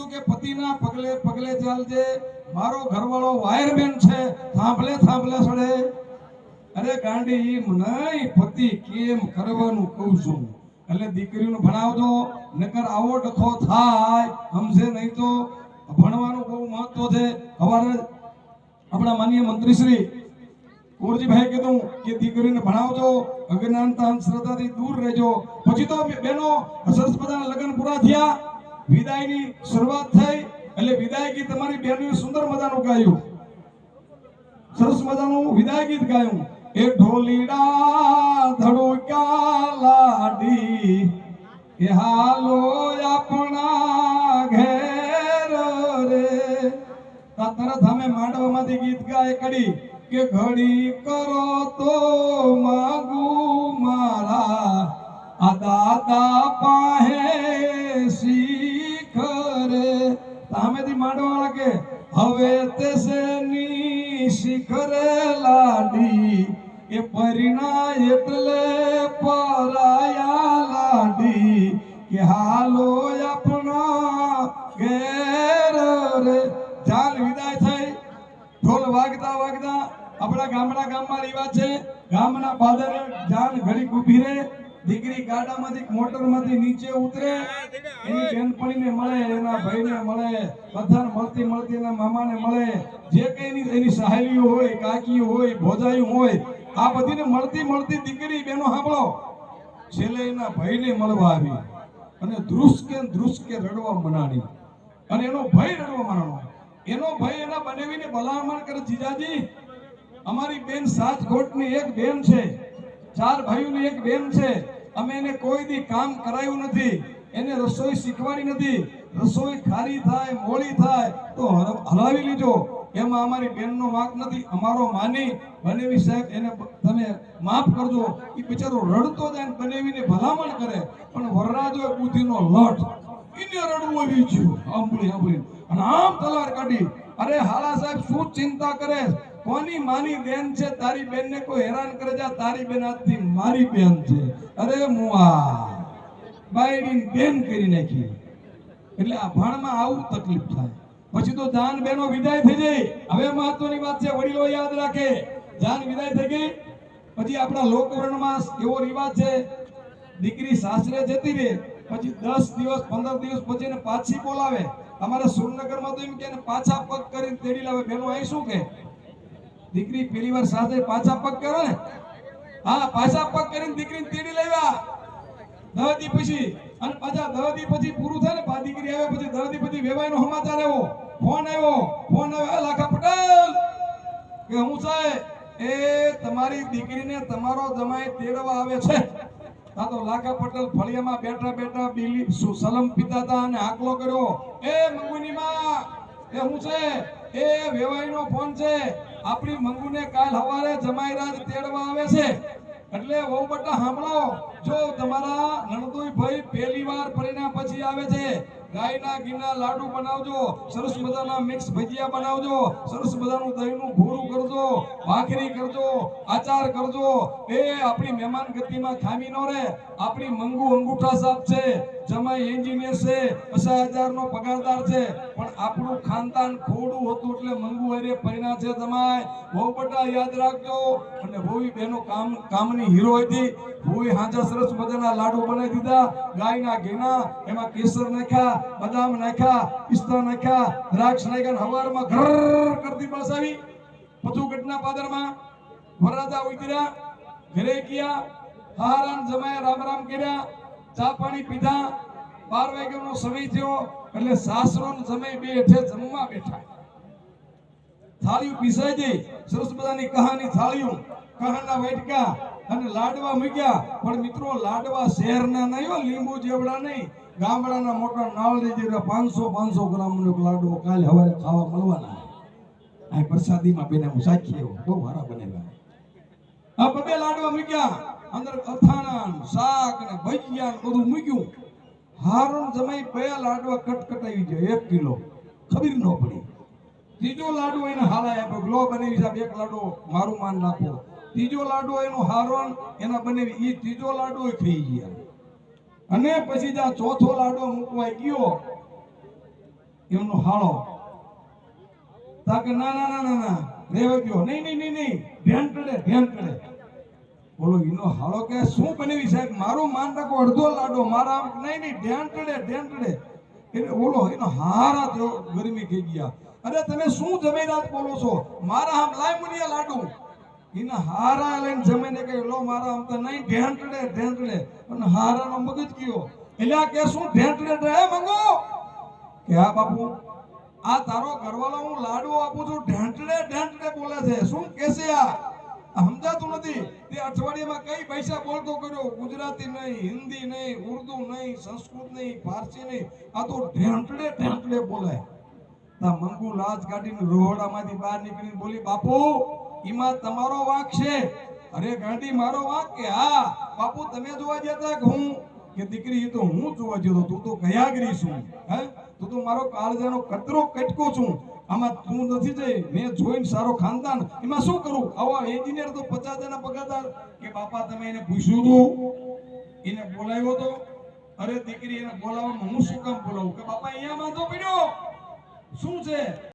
કીધું કે પતિના પગલે પગલે ચાલજે, મારો ઘરવાળો વાયરમેન છે, થાંભલે થાંભલે સડે. અરે ગાંડી ઈમ નહીં, પતિ કેમ કરવાનું કહું છું. એટલે દીકરીઓને ભણાવજો, નકર આવો ડખો થાય સમજે નહીં. તો ભણવાનું બહુ મહત્વ છે. હવારે આપણા માનનીય મંત્રી શ્રી કુંવરજીભાઈ કીધું કે દીકરીને ભણાવજો, અજ્ઞાનતા અંધશ્રદ્ધાથી દૂર રહેજો. પછી તો બહેનો સરસ મજાના લગ્ન પૂરા થયા, વિદાયની શરૂઆત થઈ. એટલે વિદાય ગીત તમારી બહેનોએ સુંદર મજાનું ગાયું, સરસ મજાનું વિદાય ગીત ગાયું. એ ઢોલીડા ધડુક્યા લાડી, એ હાલો આપણા ઘેર રે. તરત અમે માંડવામાંથી ગીત ગાય કડી કે ઘડી કરો તો માગું મારા આ દાદા પાહે શીખ રે. સામેથી માંડવાળા કે હવે તેસેની શિખરે લાડી, એ પરિણા એટલે પરાયા લાડી, કે હાલો આપણા ઘેર રે. જાન વિદાય થઈ, ઢોલ વાગતા વાગતા આપણા ગામમાં રિવાજ છે, ગામના પાદરે જાન ઘડી ઊભી રહે. દીકરી ગાડામાંથી મોટરમાંથી નીચે ઉતરે, એની બેનપણીને મળે, એના ભાઈને મળે, બધાને મળતી એના મામાને મળે, જે કઈ એની સહેલીઓ હોય, કાકીઓ હોય, ભોજાઈઓ હોય, આ બધીને મળતી દીકરી બેનો સાંભળો, છેલ્લે એના ભાઈને મળવા આવી અને ધ્રુસકે રડવા મનાણી. અને એનો ભાઈ રડવા મનાણો. એનો ભાઈ એના બનેવીને ભલામણ કરે, જીજાજી અમારી બેન સાતકોટની એક બેન છે, 4 ભાઈઓની એક બેન છે, અમે એને કોઈ દી કામ કરાયું નથી, એને રસોઈ શીખવાડી નથી. રસોઈ ખારી થાય, મોળી થાય તો હલાવી લીજો, એમાં અમારી બેનનો વાંક નથી. અમારો માની બનેવી સાહેબ એને તમે માફ કરજો. એ બિચારો રડતો જાય, બનેવીને ભલામણ કરે, પણ વરરાજો બુદ્ધિનો લટ, એને રડવું આવી ગયું આંબળી અને આમ તલવાર કાઢી. અરે હાલા સાહેબ શું ચિંતા કરે, કોની માની બેન છે, તારી બેન ને કોઈ હેરાન કરે છે, તારી બેન આજથી મારી બેન છે. અરે મુઆ બાયડીન બેન કરી નાખી. એટલે આ ભાણમાં આવું તકલીફ થાય. પછી તો જાન બેનો વિદાય થઈ જાય. હવે મહત્વની વાત છે, વડીલો યાદ રાખે, જાન વિદાય થઈ ગઈ પછી આપણા લોકવર્ણમાં એવો રિવાજ છે, દીકરી સાસરે જતી રહે પછી 10 દિવસ 15 દિવસ પછી એને પાછી બોલાવે. અમારે સુરનગરમાં તો એમ કે પાછા પગ કરીને તેડી લાવે. બેનો અહીં શું કે દીકરી પહેલી વાર સાથે પાછા પગ કરે ને, હા પાછા પગ કરીને દીકરીને તેડી લાવ્યા 10 દી પછી. અને પાછા 10 દી પછી પૂરું થાય ને, દીકરી આવે પછી 10 દી પછી વેવાઈનો સમાચાર આવ્યો, ફોન આવ્યો, લાખા પટેલ કે હું છે એ તમારી દીકરીને તમારો જમાઈ તેડવા આવે છે. તા તો લાખા પટેલ ફળિયામાં બેઠા બીલી સલમ પીતા હતા અને આકલો કર્યો, એ મંગુની માં એ હું છે એ વેવાઈનો ફોન છે, આપણી મંગુને કાલ સવારે જમાઈરાજ તેડવા આવે છે. એટલે બહુ બટા સાંભળો, જો તમારા નણદોઈ ભાઈ પહેલી વાર પરિણામ પછી આવે છે, ગાયના ઘીના લાડુ બનાવજો, સરસ મજાના મિક્સ ભજીયા બનાવજો, સરસ મજાનું દહીંનું ભૂરું કરજો, ભાખરી કરજો, આચાર કરજો. એ આપણી મહેમાન ગતિમાં ખામી ન રહે. આપણી મંગુ અંગૂઠા સાફ છે, જમાઈ એન્જિનિયર છે, 50,000 નો પગારદાર છે, પણ આપણું ખાનદાન ખોડું હતું એટલે મંગુ હરે પરિણા છે. જમાઈ બહુ બટા યાદ રાખજો. અને ભોવી બેનો કામની હીરો હતી. ભોવી હાંજા સરસ મજાના લાડુ બનાવી દીધા, ગાયના ઘીના, એમાં કેસર નાખ્યા, બદામ નાખ્યા, પિસ્તા નાખ્યા, દ્રાક્ષ નાખ્યા. હવારમાં ઘર કરતી બસ આવી પથુગઢના પાદરમાં વરરાજા ઉતર્યા, ઘરે ગયા, હારાન જમાય રામ કર્યા, ચા પાણી પીધા. 12 વાગ્યાનો સમય થયો એટલે સાસરો ને જમાઈ બે હેઠે જમવા બેઠા. થાળીઓ પીસાઈ ગઈ, સરસ મજાની કહાની થાળીઓ, કહાના વાટકા અને લાડવા મૂક્યા. પણ મિત્રો લાડવા શહેરના નહીં હો, લીંબુ જેવડા નહીં, ગામડાના મોટા નાવડી જેવા 500 ગ્રામનો લાડવો કાલે સવારે ખાવા મળવાના. આ પ્રસાદીમાં બેને હું સાખી આવ્યો, બહુ સારા બનેલા. આ બબે લાડવા મૂક્યા, અંદર અથાણા શાક ને ભજીયા ને બધું મૂક્યું. હારું જમાઈ બે લાડવા કટકટાવી જાય 1 કિલો, ખબર ન પડી. ત્રીજો લાડુ એને હાલાય આપ્યો, ગ્લો બનાવી છે, 1 લાડુ મારું માન નાખો. ત્રીજો લાડુ એનો હારોન એના બનાવી, એ ત્રીજો લાડુ ખાઈ ગયા. અને પછી જ્યાં ચોથો લાડુ મૂકવા ગયો એમનો હાળો તાકે ના ના ના ના ના રેવા દો, નહીં નહીં નહીં નહીં, ધ્યાન કરે બોલો એનો હાળો કે શું બનેવી સાહેબ, મારું માન રાખો અડધો લાડો મારા આમ નહીં નહીં, ધ્યાન કરે એટલે બોલો એનો હારા જો ગરમી થઈ ગયા. અરે તમે શું જમી રાત બોલો છો, મારા આમ લાય મુનિયા લાડુ એના હારા લઈને જમીને કે લો મારા આમ તો નહીં, ધ્યાન કરે અને હારાનો મગજ ગયો એટલે આ કે શું ધ્યાન કરે મંગો કે હા બાપુ આ તારો ઘરવાળો હું લાડુ આપું છું, ઢાંટડે બોલે છે, શું કેસે આ સમજાતું નથી. તે અઠવાડિયામાં કઈ પૈસા બોલતો કર્યો, ગુજરાતી નહીં, હિન્દી નહીં, ઉર્દુ નહીં, સંસ્કૃત નહીં, ફારસી નહીં, આ તો ઢાંટડે બોલે. તા મંગુ લાજ કાઢીને રોહડામાંથી બહાર નીકળીને બોલી બાપુ ઈમાં તમારો વાંક છે. અરે ગાંડી મારો વાંક કે હા બાપુ તમે જોવા જતા કે હું કે દીકરી એ તો હું જોવા જતો, તું તો કયાગરી છું, હે તું તો મારો કાળજાનો કતરો કટકો છું, આમાં તું નથી જઈ, મેં જોઈને સારો ખાનદાન એમાં શું કરું. આવા એન્જિનિયર તો 50,000 પગારદાર કે બાપા તમે એને પૂછ્યું તું, એને બોલાવ્યો તો. અરે દીકરી એને બોલાવવામાં હું શું કામ બોલાવું કે બાપા અહીંયા વાંધો પડ્યો શું છે.